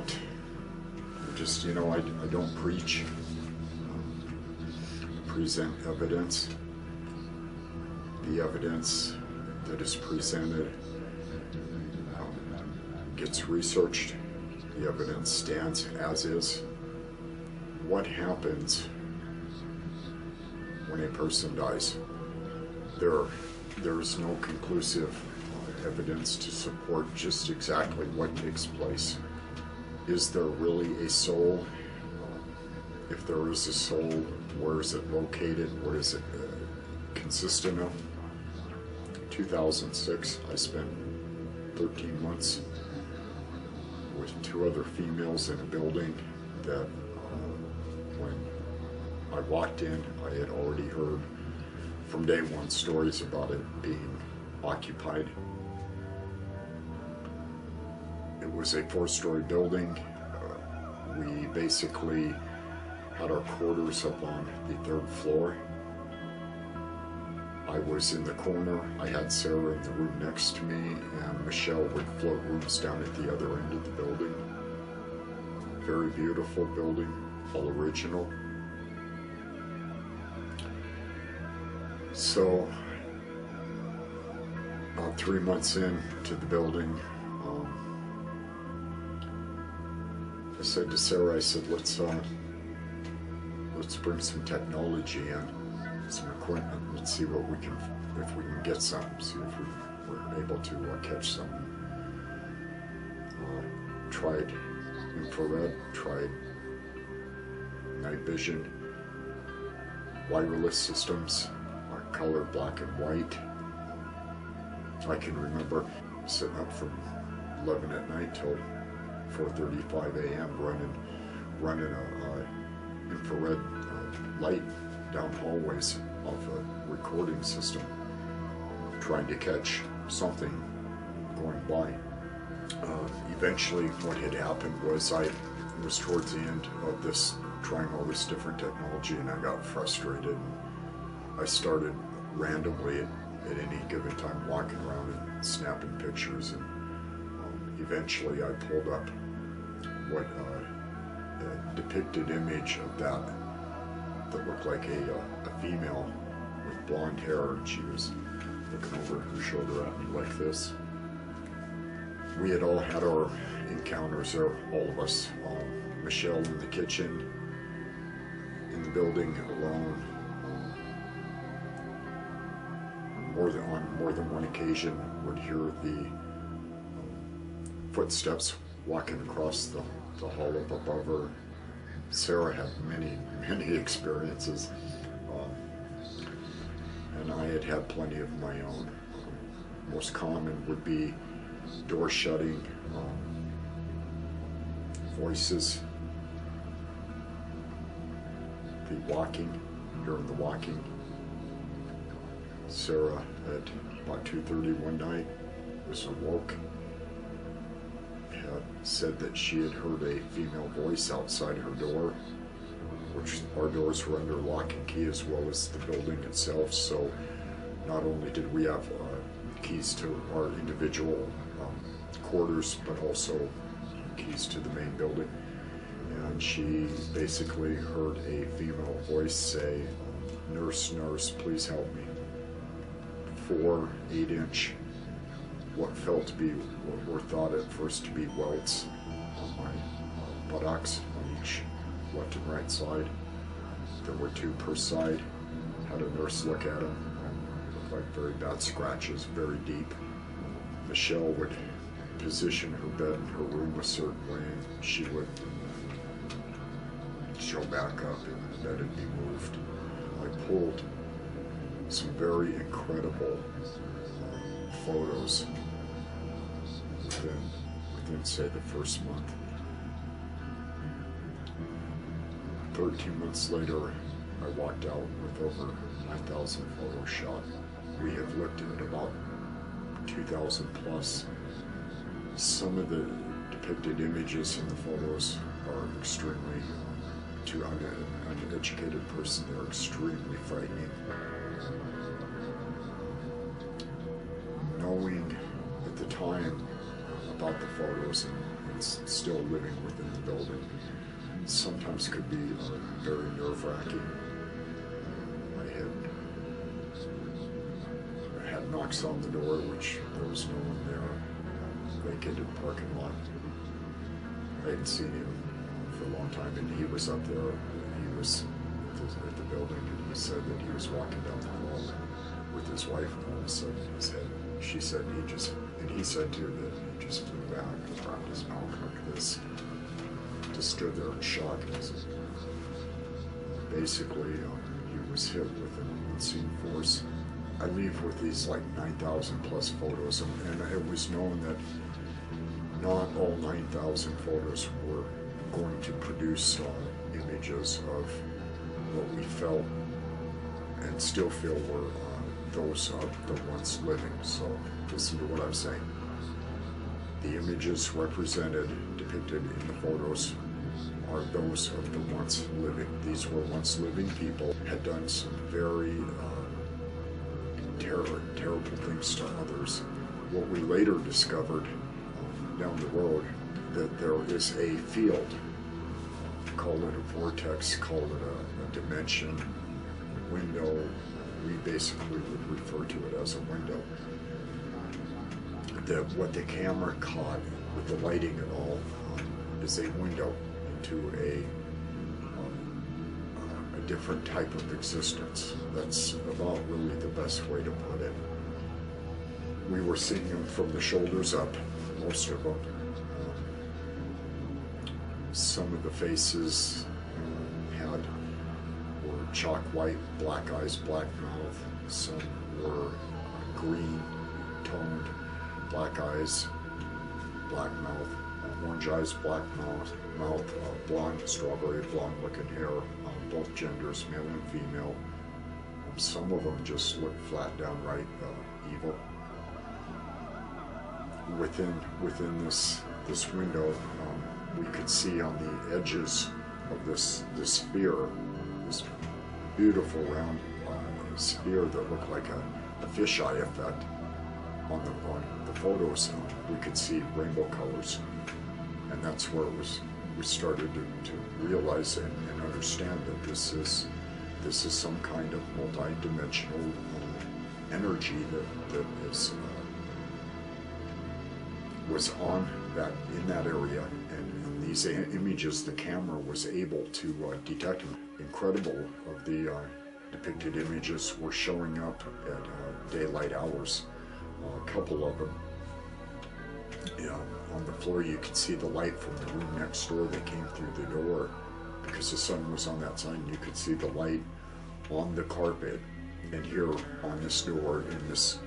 that just, you know, I don't preach. I present evidence. The evidence that is presented gets researched. The evidence stands as is. What happens when a person dies? There is no conclusive evidence to support just exactly what takes place. Is there really a soul? If there is a soul, where is it located? What is it consistent of? 2006, I spent 13 months with 2 other females in a building that when I walked in, I had already heard from day one stories about it being occupied. It was a 4-story building. We basically had our quarters up on the 3rd floor. I was in the corner. I had Sarah in the room next to me, and Michelle would float rooms down at the other end of the building. Very beautiful building, all original. So, about 3 months into the building, I said to Sarah, I said, let's bring some technology in, some equipment. Let's see what we can, if we can get some, see if we're able to catch something. Tried infrared, tried night vision, wireless systems, color black and white. I can remember sitting up from 11 at night till 4:35 a.m. running a infrared light down hallways off a recording system, trying to catch something going by. Eventually, what had happened was I was towards the end of this, trying all this different technology, and I got frustrated. I started randomly at any given time walking around and snapping pictures, and eventually I pulled up what a depicted image of that looked like a female with blonde hair, and she was looking over her shoulder at me like this. We had all had our encounters there, all of us. Michelle in the kitchen, in the building alone. On more than one occasion, would hear the footsteps walking across the hall up above her. Sarah had many experiences, and I had had plenty of my own. Most common would be door shutting, voices, the walking, hearing the walking. Sarah at about 2:30 one night was awoke, had said that she had heard a female voice outside her door, which our doors were under lock and key as well as the building itself, so not only did we have keys to our individual quarters, but also keys to the main building. And she basically heard a female voice say, "Nurse, nurse, please help me." 4 8-inch, what felt to be, or thought at first to be, welts on my buttocks on each left and right side. There were 2 per side. Had a nurse look at them. Looked like very bad scratches, very deep. Michelle would position her bed in her room a certain way, and she would show back up and the bed would be moved. I pulled some very incredible photos within say the first month. 13 months later, I walked out with over 9,000 photos shot. We have looked at about 2,000 plus. Some of the depicted images in the photos are extremely, to an uneducated person, they're extremely frightening. Knowing at the time about the photos and that's still living within the building. Sometimes could be very nerve-wracking. I had knocks on the door, which there was no one there. Vacated parking lot. I hadn't seen him for a long time, and he was up there. He was at the building, and he said that he was walking down the hall with his wife, and all of a sudden he said he said too that he just flew back and wrapped his mouth like this. Just stood there in shock. Basically, he was hit with an unseen force. I leave with these like 9,000 plus photos, and it was known that not all 9,000 photos were going to produce images of what we felt and still feel were those of the once living. So listen to what I'm saying. The images depicted in the photos are those of the once living. These were once living people, had done some very terrible things to others. What we later discovered down the road, that there is a field, call it a vortex, call it a dimension, window. We basically would refer to it as a window. What the camera caught with the lighting and all is a window into a different type of existence. That's about really the best way to put it. We were seeing them from the shoulders up, most of them. Some of the faces were chalk white, black eyes, black mouth. Some were green toned, black eyes, black mouth, orange eyes, black mouth, blonde, strawberry blonde looking hair, both genders, male and female. Some of them just look flat downright evil. Within this window, we could see on the edges of this sphere, this beautiful round sphere that looked like a fisheye effect. On the photos, we could see rainbow colors, and that's where we started to realize and understand that this is some kind of multi-dimensional energy that was in that area, and these images the camera was able to detect. Incredible of the depicted images were showing up at daylight hours. A couple of them. On the floor you could see the light from the room next door that came through the door, because the sun was on that side, and you could see the light on the carpet, and here on this door in this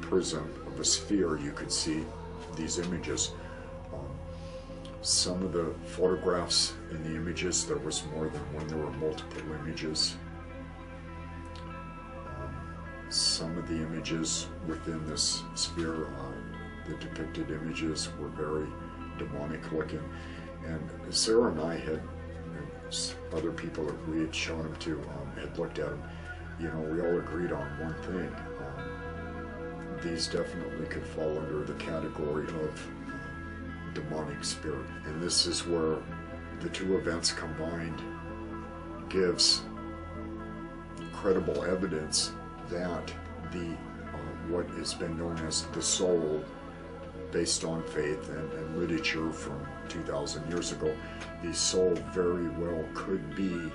prism of a sphere you could see these images. Some of the photographs in the images, there was more than one, there were multiple images. Some of the images within this sphere, the depicted images were very demonic looking. And Sarah and I had, and other people that we had shown them to, had looked at them. We all agreed on one thing. These definitely could fall under the category of demonic spirit. And this is where the two events combined gives credible evidence that what has been known as the soul, based on faith and literature from 2,000 years ago, the soul very well could be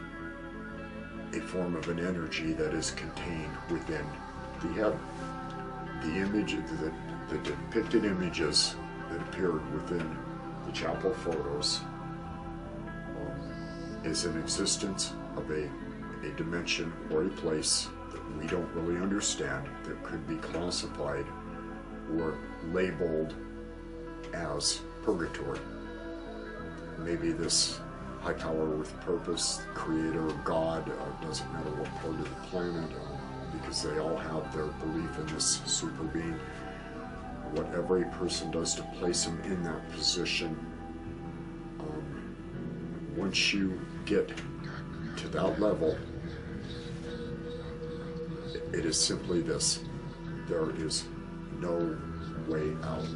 a form of an energy that is contained within the head. The image, the depicted images that appeared within the chapel photos is an existence of a dimension or a place that we don't really understand, that could be classified or labeled as purgatory. Maybe this high power with purpose, creator, God, doesn't matter what part of the planet, because they all have their belief in this super being. Whatever a person does to place him in that position, once you get to that level, it is simply this: there is no way out.